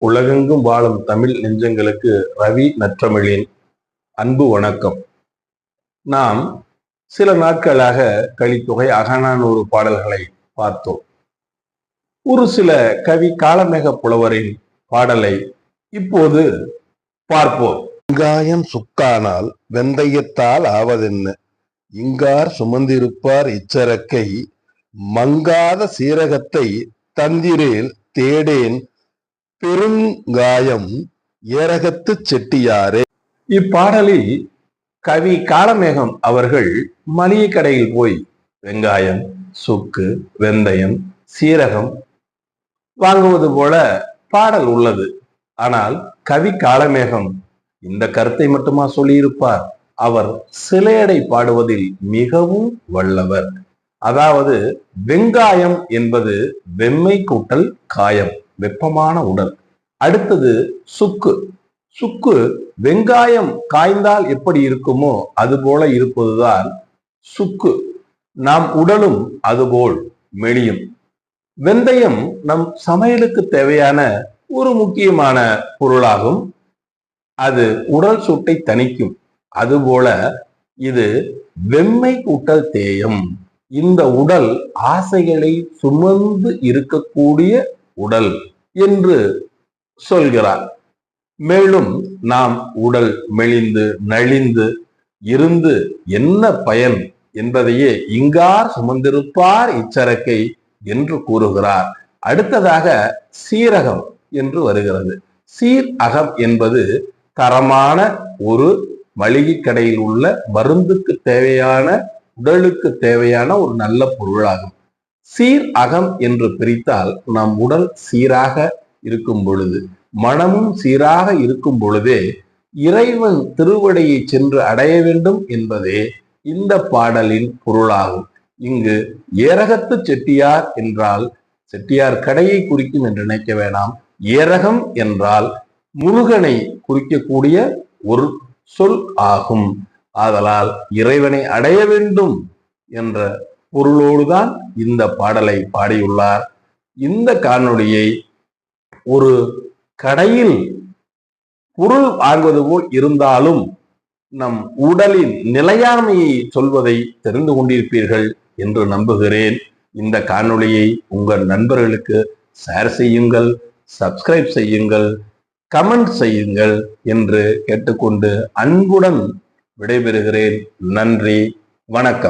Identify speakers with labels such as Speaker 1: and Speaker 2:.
Speaker 1: உலகெங்கும் வாழும் தமிழ் நெஞ்சங்களுக்கு ரவி நற்றமிழின் அன்பு வணக்கம். நாம் சில நாட்களாக கலித்தொகை அகநானூறு பாடல்களை பார்த்தோம். ஒரு சில கவி காளமேக புலவரின் பாடலை இப்போது பார்ப்போம்.
Speaker 2: வெங்காயம் சுக்கானால் வெந்தயத்தால் ஆவதென்ன, இங்கார் சுமந்திருப்பார் இச்சரக்கை, மங்காத சீரகத்தை தந்திரேல் தேடேன் பெருங்காயம் ஏரகத்து செட்டியாரே.
Speaker 1: இப்பாடலில் கவி காளமேகம் அவர்கள் மளிகை கடையில் போய் வெங்காயம், சுக்கு, வெந்தயம், சீரகம் வாங்குவது போல பாடல் உள்ளது. ஆனால் கவி காளமேகம் இந்த கருத்தை மட்டுமா சொல்லியிருப்பார்? அவர் சிலையடை பாடுவதில் மிகவும் வல்லவர். அதாவது வெங்காயம் என்பது வெம்மை கூட்டல் காயம், வெப்பமான உடல். அடுத்தது சுக்கு. சுக்கு வெங்காயம் காய்ந்தால் எப்படி இருக்குமோ அது போல இருப்பதுதான் சுக்கு. நாம் உடலும் அதுபோல் மெலியும். வெந்தயம் நம் சமையலுக்கு தேவையான ஒரு முக்கியமான பொருளாகும். அது உடல் சூட்டை தணிக்கும். அதுபோல இது வெம்மை கூட்டல் தேயம். இந்த உடல் ஆசைகளை சுமந்து இருக்கக்கூடிய உடல் என்று சொல்கிறார். மேலும் நாம் உடல் மெலிந்து நலிந்து இருந்து என்ன பயன் என்பதையே இங்கார் சுமந்திருப்பார் இச்சரக்கை என்று கூறுகிறார். அடுத்ததாக சீரகம் என்று வருகிறது. சீர் அகம் என்பது தரமான ஒரு மளிகை கடையில் உள்ள மருந்துக்கு தேவையான, உடலுக்கு தேவையான ஒரு நல்ல பொருளாகும். சீர் அகம் என்று பிரித்தால் நம் உடல் சீராக இருக்கும் பொழுது, மனமும் சீராக இருக்கும் பொழுதே இறைவன் திருவடியை சென்று அடைய வேண்டும் என்பதே இந்த பாடலின் பொருளாகும். இங்கு ஏரகத்து செட்டியார் என்றால் செட்டியார் கடையை குறிக்கும் என்று நினைக்க வேண்டாம். ஏரகம் என்றால் முருகனை குறிக்கக்கூடிய ஒரு சொல் ஆகும். ஆதலால் இறைவனை அடைய வேண்டும் என்ற பொருளோடுதான் இந்த பாடலை பாடியுள்ளார். இந்த காணொளியை ஒரு கடையில் பொருள் வாங்குவது போல் இருந்தாலும் நம் உடலின் நிலையாமையை சொல்வதை தெரிந்து கொண்டிருப்பீர்கள் என்று நம்புகிறேன். இந்த காணொளியை உங்கள் நண்பர்களுக்கு ஷேர் செய்யுங்கள், சப்ஸ்கிரைப் செய்யுங்கள், கமெண்ட் செய்யுங்கள் என்று கேட்டுக்கொண்டு அன்புடன் விடைபெறுகிறேன். நன்றி, வணக்கம்.